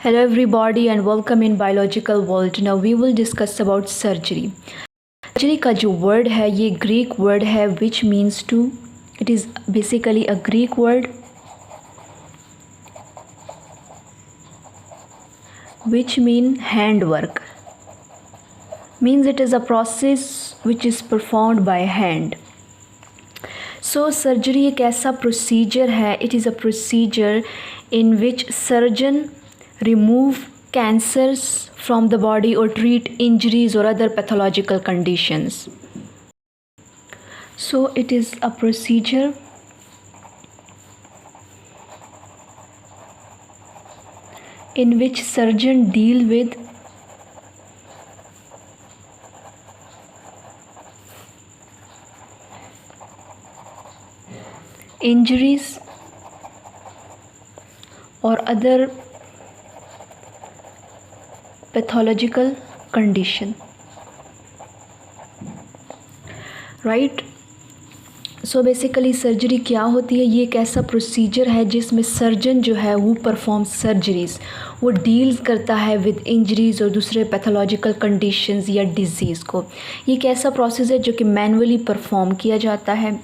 Hello everybody and welcome in biological world. Now we will discuss about surgery. Surgery का जो word है ये Greek word है which means to, it is basically a Greek word which mean handwork, means it is a process which is performed by hand. So surgery एक ऐसा procedure है, it is a procedure in which surgeon remove cancers from the body or treat injuries or other pathological conditions. So it is a procedure in which surgeon deal with injuries or other pathological condition, right? So basically surgery क्या होती है, ये एक ऐसा procedure है जिसमें surgeon जो है वो परफॉर्म सर्जरीज़, वो डील करता है विद इंजरीज़ और दूसरे पैथोलॉजिकल कंडीशंस या डिजीज़ को. ये एक ऐसा प्रोसेस है जो कि मैनुअली परफॉर्म किया जाता है.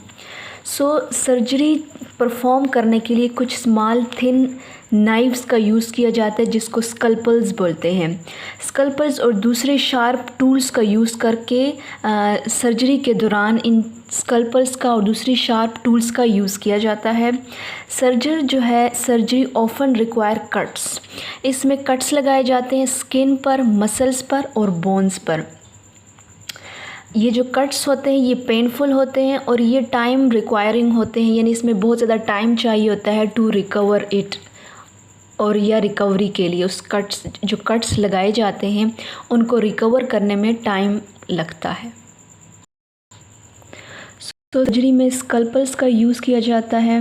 सो सर्जरी परफॉर्म करने के लिए कुछ स्मॉल थिन नाइफ्स का यूज़ किया जाता है जिसको स्कल्पल्स बोलते हैं. स्कल्पल्स और दूसरे शार्प टूल्स का यूज़ करके सर्जरी के दौरान इन स्कल्पल्स का और दूसरी शार्प टूल्स का यूज़ किया जाता है. सर्जर जो है सर्जरी ऑफन रिक्वायर कट्स, इसमें कट्स लगाए जाते हैं स्किन पर, मसल्स पर और बोन्स पर. ये जो कट्स होते हैं ये पेनफुल होते हैं और ये टाइम रिक्वायरिंग होते हैं, यानी इसमें बहुत ज़्यादा टाइम चाहिए होता है टू रिकवर इट, और या रिकवरी के लिए उस कट्स लगाए जाते हैं उनको रिकवर करने में टाइम लगता है. सर्जरी में स्कल्पल्स का यूज़ किया जाता है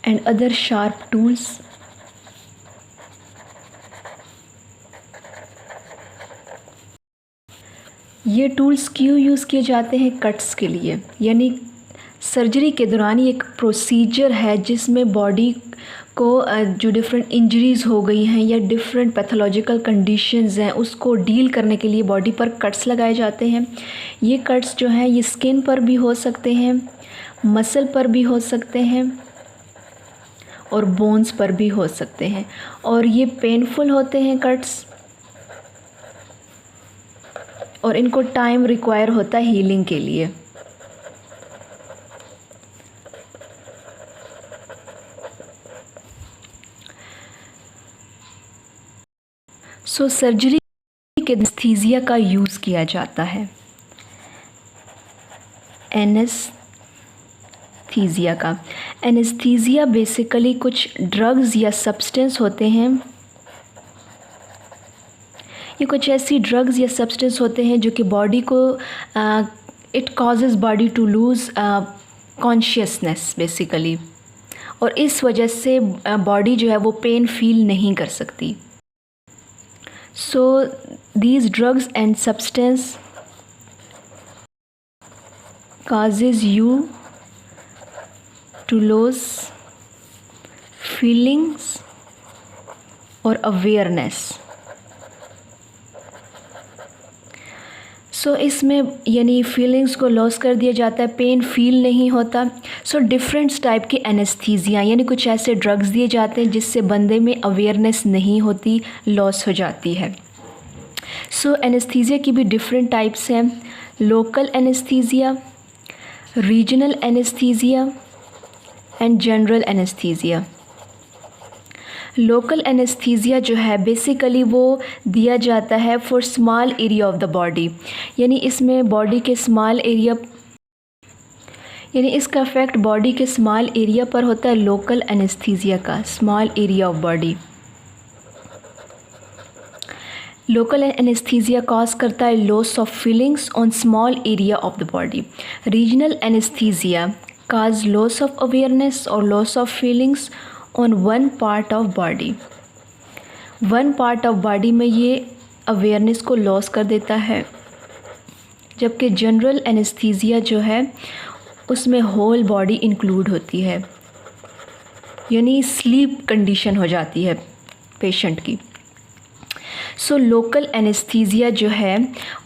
एंड अदर शार्प टूल्स. ये टूल्स क्यों यूज़ किए जाते हैं? कट्स के लिए. यानी सर्जरी के दौरान ये एक प्रोसीजर है जिसमें बॉडी को जो डिफरेंट इंजरीज़ हो गई हैं या डिफरेंट पैथोलॉजिकल कंडीशंस हैं उसको डील करने के लिए बॉडी पर कट्स लगाए जाते हैं. ये कट्स जो हैं ये स्किन पर भी हो सकते हैं, मसल पर भी हो सकते हैं और बोन्स पर भी हो सकते हैं, और ये पेनफुल होते हैं कट्स और इनको टाइम रिक्वायर होता है हीलिंग के लिए. सो सर्जरी के एनेस्थीसिया का यूज़ किया जाता है. एनेस्थीसिया का एनेस्थीसिया बेसिकली कुछ ड्रग्स या सब्सटेंस होते हैं. ये कुछ ऐसी ड्रग्स या सब्सटेंस होते हैं जो कि बॉडी को it causes body to lose consciousness basically, और इस वजह से बॉडी जो है वो पेन फील नहीं कर सकती. So these drugs and substance causes you to lose feelings or awareness. सो इसमें यानी फीलिंग्स को लॉस कर दिया जाता है, पेन फील नहीं होता. सो डिफरेंट टाइप के एनेस्थीसिया यानी कुछ ऐसे ड्रग्स दिए जाते हैं जिससे बंदे में अवेयरनेस नहीं होती, लॉस हो जाती है. सो एनेस्थीसिया की भी डिफरेंट टाइप्स हैं. Local anaesthesia, regional anaesthesia and general anaesthesia. Local anaesthesia जो है बेसिकली वो दिया जाता है for small area of the body, यानी इसमें बॉडी के स्मॉल एरिया, यानी इसका इफेक्ट बॉडी के स्मॉल एरिया पर होता है. लोकल एनेस्थीसिया का small area of body. Local anaesthesia cause करता है loss of feelings on small area of the body. Regional anaesthesia cause loss of awareness और loss of feelings on one part of body. One part of body में ये awareness को loss कर देता है, जबकि जनरल एनेस्थीसिया जो है उसमें होल बॉडी इंक्लूड होती है. यानी स्लीप कंडीशन हो जाती है पेशेंट की। सो लोकल एनेस्थीसिया जो है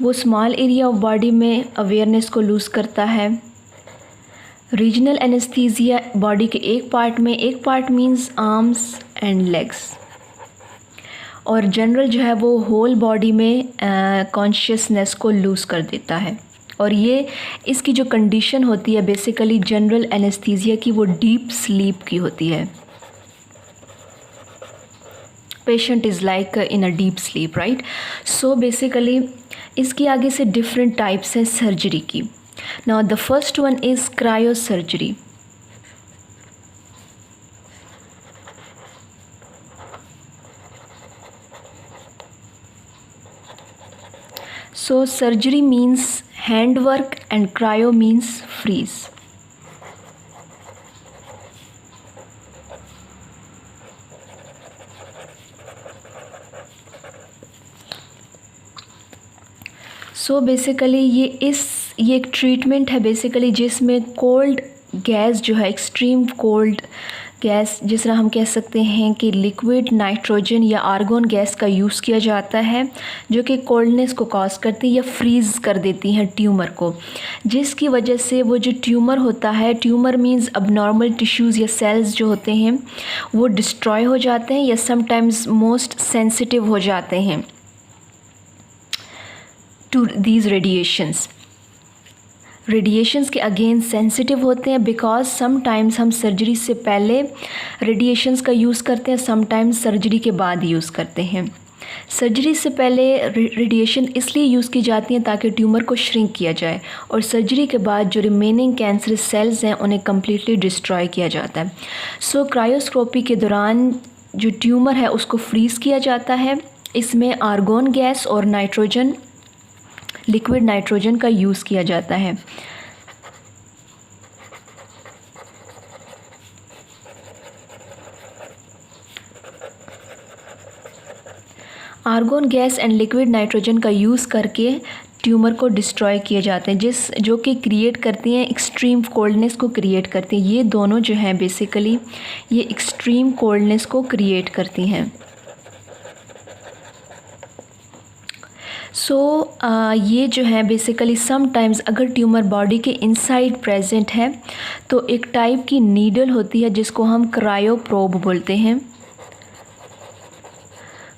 वो स्मॉल एरिया ऑफ बॉडी में अवेयरनेस को लूज़ करता है। रीजनल एनेस्थीसिया बॉडी के एक part means arms and legs, और जनरल जो है वो होल बॉडी में कॉन्शियसनेस को लूज़ कर देता है। और ये इसकी जो कंडीशन होती है बेसिकली जनरल एनेस्थीसिया की, वो डीप स्लीप की होती है। Patient is like in a deep sleep, right. So basically इसकी आगे से डिफरेंट टाइप्स है सर्जरी की। Now the first one is cryo surgery. So surgery means handwork and cryo means freeze. So basically ये एक ट्रीटमेंट है basically जिसमें cold gas जो है, एक्सट्रीम कोल्ड गैस, जिस तरह हम कह सकते हैं कि लिक्विड नाइट्रोजन या आर्गोन गैस का यूज़ किया जाता है, जो कि कोल्डनेस को कॉज करती है या फ्रीज़ कर देती हैं ट्यूमर को, जिसकी वजह से वो जो ट्यूमर होता है, ट्यूमर मींस अबनॉर्मल टिश्यूज़ या सेल्स जो होते हैं वो डिस्ट्रॉय हो जाते हैं या समटाइम्स मोस्ट सेंसिटिव हो जाते हैं टू दीज रेडिएशंस के अगेंस्ट सेंसिटिव होते हैं, बिकॉज समटाइम्स हम सर्जरी से पहले रेडिएशंस का यूज़ करते हैं, समटाइम्स सर्जरी के बाद यूज़ करते हैं। सर्जरी से पहले रेडिएशन इसलिए यूज़ की जाती हैं ताकि ट्यूमर को श्रिंक किया जाए, और सर्जरी के बाद जो रिमेनिंग कैंसरस सेल्स हैं उन्हें कम्प्लीटली डिस्ट्रॉय किया जाता है। सो क्रायोस्कोपी के दौरान जो ट्यूमर है उसको फ्रीज़ किया जाता है। इसमें आर्गोन गैस और नाइट्रोजन, लिक्विड नाइट्रोजन का यूज़ किया जाता है। Argon gas and liquid nitrogen का यूज़ करके ट्यूमर को डिस्ट्रॉय किए जाते हैं, जो कि क्रिएट करती हैं एक्सट्रीम कोल्डनेस को क्रिएट करती हैं। ये दोनों जो हैं बेसिकली ये एक्सट्रीम कोल्डनेस को क्रिएट करती हैं। ये जो है बेसिकली समटाइम्स अगर ट्यूमर बॉडी के इनसाइड प्रेजेंट है तो एक टाइप की नीडल होती है जिसको हम क्रायोप्रोब बोलते हैं।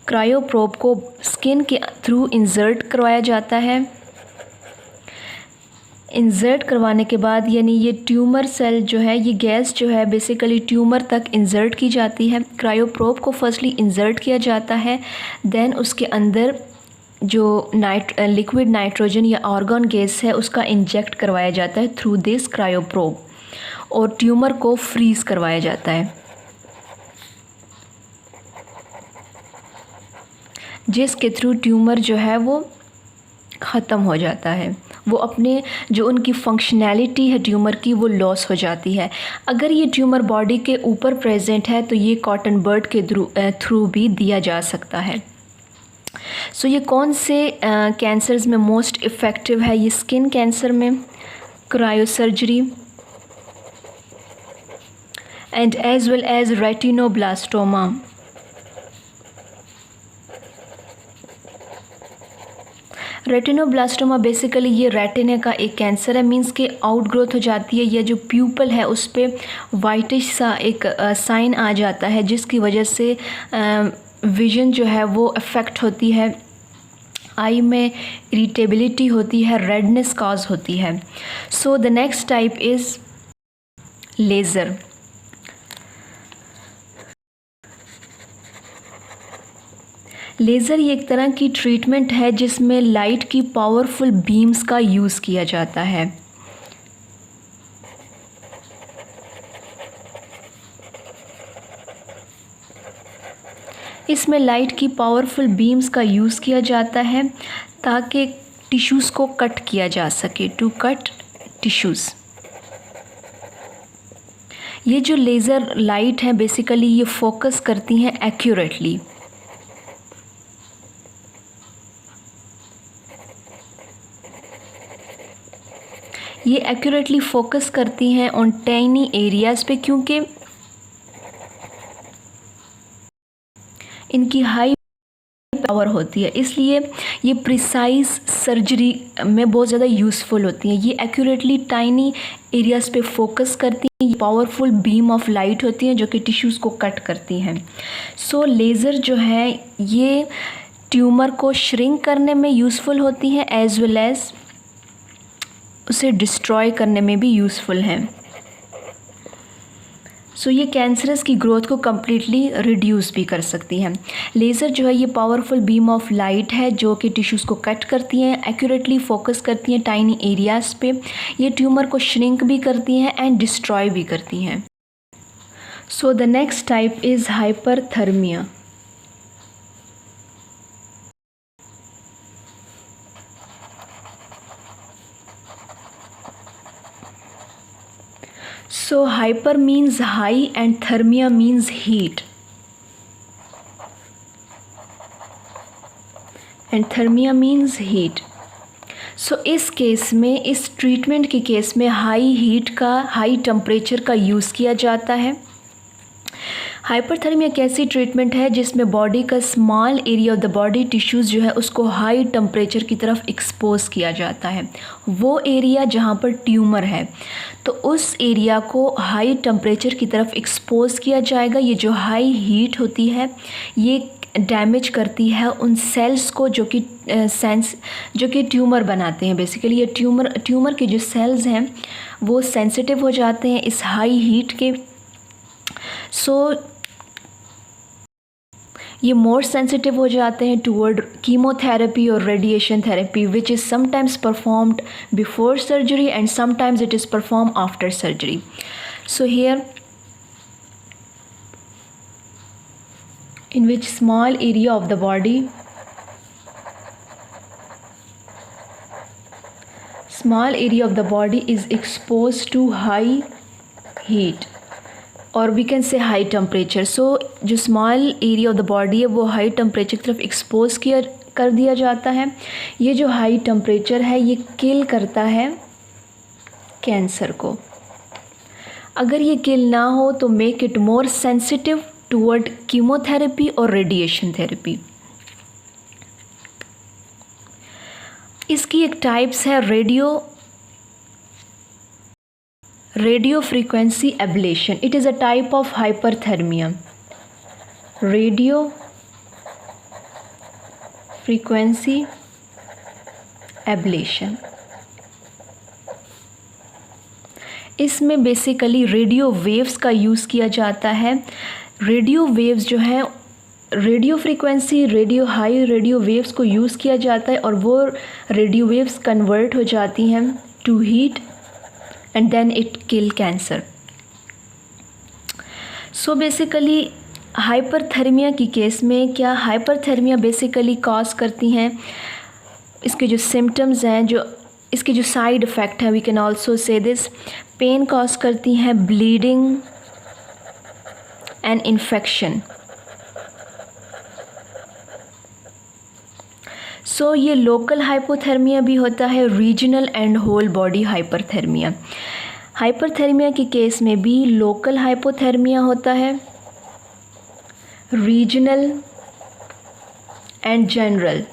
क्रायोप्रोब को स्किन के थ्रू इंसर्ट करवाया जाता है। इंसर्ट करवाने के बाद यानी ये ट्यूमर सेल जो है, ये गैस जो है बेसिकली ट्यूमर तक इंसर्ट की जाती है। क्रायोप्रोब को फर्स्टली इंसर्ट किया जाता है, देन उसके अंदर जो लिक्विड नाइट्रोजन या आर्गन गैस है उसका इंजेक्ट करवाया जाता है थ्रू दिस क्रायोप्रोब, और ट्यूमर को फ्रीज़ करवाया जाता है, जिसके थ्रू ट्यूमर जो है वो ख़त्म हो जाता है। वो अपने जो उनकी फंक्शनैलिटी है ट्यूमर की वो लॉस हो जाती है। अगर ये ट्यूमर बॉडी के ऊपर प्रेजेंट है तो ये कॉटन बर्ड के थ्रू भी दिया जा सकता है। सो ये कौन से कैंसर्स में मोस्ट इफ़ेक्टिव है? ये स्किन कैंसर में cryosurgery and as well as retinoblastoma. Retinoblastoma basically ये रेटिना का एक कैंसर है, मींस के आउट ग्रोथ हो जाती है या जो प्यूपल है उस पर वाइटिश सा एक साइन आ जाता है, जिसकी वजह से विज़न जो है वो अफेक्ट होती है, आई में इरिटेबिलिटी होती है, रेडनेस कॉज होती है। सो the next type is laser. Laser ये एक तरह की ट्रीटमेंट है जिसमें लाइट की पावरफुल बीम्स का यूज़ किया जाता है। इसमें लाइट की पावरफुल बीम्स का यूज़ किया जाता है ताकि टिश्यूज़ को कट किया जा सके, टू कट टिश्यूज़। ये जो लेज़र लाइट है बेसिकली ये फोकस करती हैं एक्यूरेटली। ये एक्यूरेटली फोकस करती हैं ऑन टाइनी एरियाज़ पे, क्योंकि इनकी हाई पावर होती है, इसलिए ये प्रिसाइज सर्जरी में बहुत ज़्यादा यूज़फुल होती हैं। ये एक्यूरेटली टाइनी एरियाज़ पे फोकस करती हैं। ये पावरफुल बीम ऑफ लाइट होती हैं जो कि टिश्यूज़ को कट करती हैं। सो लेज़र जो है ये ट्यूमर को श्रिंक करने में यूज़फुल होती हैं एज वेल एज उसे डिस्ट्रॉय करने में भी यूज़फुल हैं। सो ये कैंसरस की ग्रोथ को कम्प्लीटली रिड्यूस भी कर सकती हैं। लेज़र जो है ये पावरफुल बीम ऑफ लाइट है जो कि टिश्यूज़ को कट करती हैं, एक्यूरेटली फोकस करती हैं टाइनी एरियाज़ पे। ये ट्यूमर को श्रिंक भी करती हैं एंड डिस्ट्रॉय भी करती हैं। सो the next type is hyperthermia. So hyper means high and thermia means heat. And thermia means heat. So इस केस में, इस ट्रीटमेंट के केस में हाई हीट का, हाई टेम्परेचर का यूज़ किया जाता है। हाइपरथर्मिया एक ऐसी ट्रीटमेंट है जिसमें बॉडी का small area of the body tissues जो है उसको हाई टेम्परेचर की तरफ एक्सपोज किया जाता है। वो एरिया जहाँ पर ट्यूमर है तो उस एरिया को हाई टेम्परेचर की तरफ एक्सपोज किया जाएगा। ये जो हाई हीट होती है ये डैमेज करती है उन सेल्स को जो कि ट्यूमर बनाते हैं। बेसिकली ये ट्यूमर के जो सेल्स हैं वो सेंसिटिव हो जाते हैं इस हाई हीट के। सो ये मोर सेंसिटिव हो जाते हैं टूवर्ड कीमोथेरेपी और radiation therapy which is sometimes performed before surgery and sometimes it is perform after surgery. So here in which small area of the body is exposed to high heat or we can say high temperature. So जो small area of the body है वो high temperature की तरफ expose कर दिया जाता है। ये जो high temperature है ये kill करता है कैंसर को। अगर ये kill ना हो तो make it more sensitive toward chemotherapy or radiation therapy। इसकी एक टाइप्स है radio frequency ablation. It is a type of hyperthermia. Radio frequency ablation, इसमें बेसिकली रेडियो वेव्स का यूज़ किया जाता है। रेडियो वेव्स जो हैं radio frequency high radio waves को यूज़ किया जाता है और वो रेडियो वेव्स कन्वर्ट हो जाती हैं to heat and then it kill cancer. So basically hyperthermia की केस में क्या हाइपरथर्मिया बेसिकली कॉज करती हैं, इसके जो सिम्टम्स हैं, जो इसके जो साइड इफ़ेक्ट हैं, we can also say this, pain cause करती हैं, ब्लीडिंग एंड इन्फेक्शन। सो ये लोकल हाइपोथर्मिया भी होता है, regional and whole body hyperthermia. Hyperthermia के केस में भी लोकल हाइपोथर्मिया होता है, regional and general.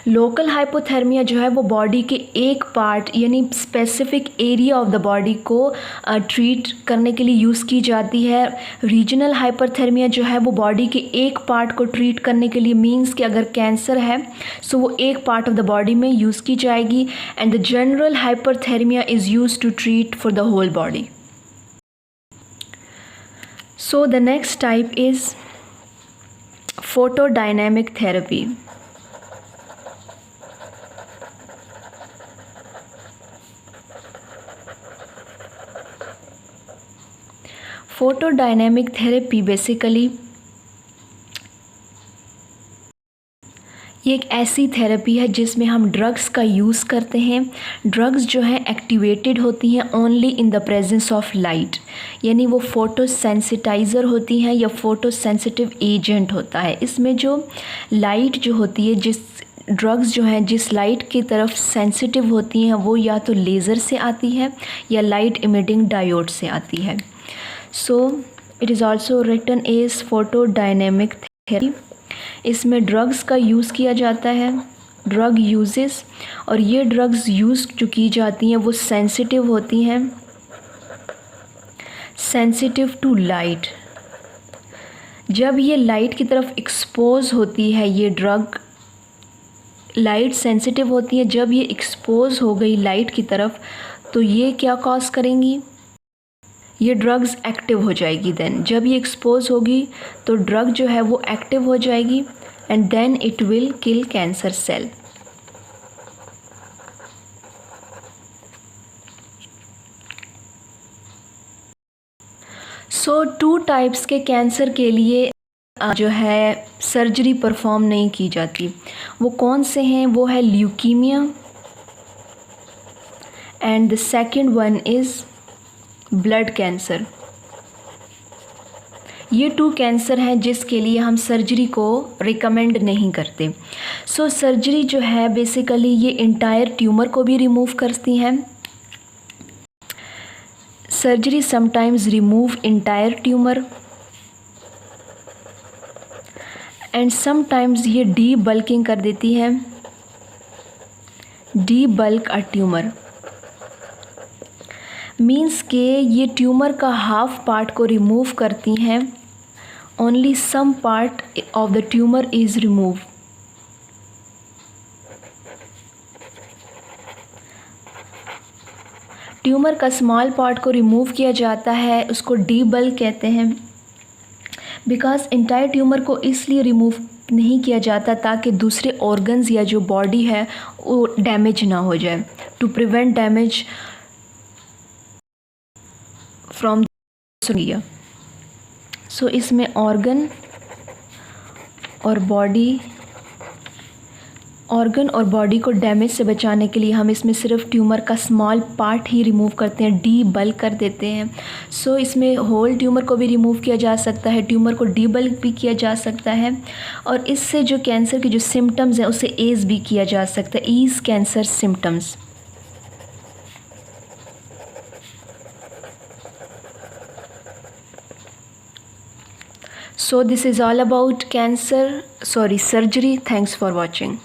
Local hypothermia जो है वो बॉडी के एक पार्ट यानी specific area of the body को ट्रीट करने के लिए यूज़ की जाती है। रीजनल हाइपरथर्मिया जो है वो बॉडी के एक पार्ट को ट्रीट करने के लिए, मींस कि अगर कैंसर है सो वो एक पार्ट ऑफ द बॉडी में यूज़ की जाएगी। And the general hyperthermia is used to treat for the whole body. So the next type is photodynamic therapy. Photodynamic therapy basically ये एक ऐसी थेरेपी है जिसमें हम ड्रग्स का यूज़ करते हैं। ड्रग्स जो हैं एक्टिवेटेड होती हैं only in the presence of light, यानी वो फ़ोटो सेंसिटाइज़र होती हैं या फ़ोटो सेंसिटिव एजेंट होता है। इसमें जो लाइट जो होती है, जिस ड्रग्स जो हैं जिस लाइट की तरफ सेंसिटिव होती हैं वो या तो लेज़र से आती है या लाइट इमिटिंग डायोड से आती है। So it is also written as photodynamic therapy. इसमें ड्रग्स का यूज़ किया जाता है, ड्रग यूजेस, और ये ड्रग्स यूज़ जो की जाती हैं वो सेंसिटिव होती हैं, सेंसिटिव टू लाइट। जब ये लाइट की तरफ एक्सपोज होती है, ये ड्रग लाइट सेंसिटिव होती है, जब ये एक्सपोज हो गई लाइट की तरफ तो ये क्या कॉज करेंगी, ये ड्रग्स एक्टिव हो जाएगी। देन जब ये एक्सपोज होगी तो ड्रग जो है वो एक्टिव हो जाएगी and then it will kill cancer cell. So 2 types के कैंसर के लिए जो है सर्जरी परफॉर्म नहीं की जाती। वो कौन से हैं? वो है leukaemia and the second one is blood cancer. ये 2 कैंसर हैं जिसके लिए हम सर्जरी को रिकमेंड नहीं करते। सो सर्जरी जो है बेसिकली ये इंटायर ट्यूमर को भी रिमूव करती हैं। Surgery sometimes remove entire tumour and sometimes ये डी बल्किंग कर देती है, D bulk a tumour means के ये ट्यूमर का हाफ पार्ट को रिमूव करती हैं, only some part of the tumour is remove. Tumour का स्मॉल पार्ट को रिमूव किया जाता है, उसको डी बल्क कहते हैं। बिकॉज इंटायर ट्यूमर को इसलिए रिमूव नहीं किया जाता ताकि दूसरे ऑर्गन्स या जो बॉडी है वो डैमेज ना हो जाए, to prevent damage from area. So इसमें ऑर्गन और बॉडी को डैमेज से बचाने के लिए हम इसमें सिर्फ ट्यूमर का स्मॉल पार्ट ही रिमूव करते हैं, डी बल्क कर देते हैं। सो इसमें होल ट्यूमर को भी रिमूव किया जा सकता है, ट्यूमर को डी बल्क भी किया जा सकता है, और इससे जो कैंसर के जो सिम्टम्स हैं उसे एज भी किया जा सकता है, is cancer symptoms. So this is all about surgery. Thanks for watching.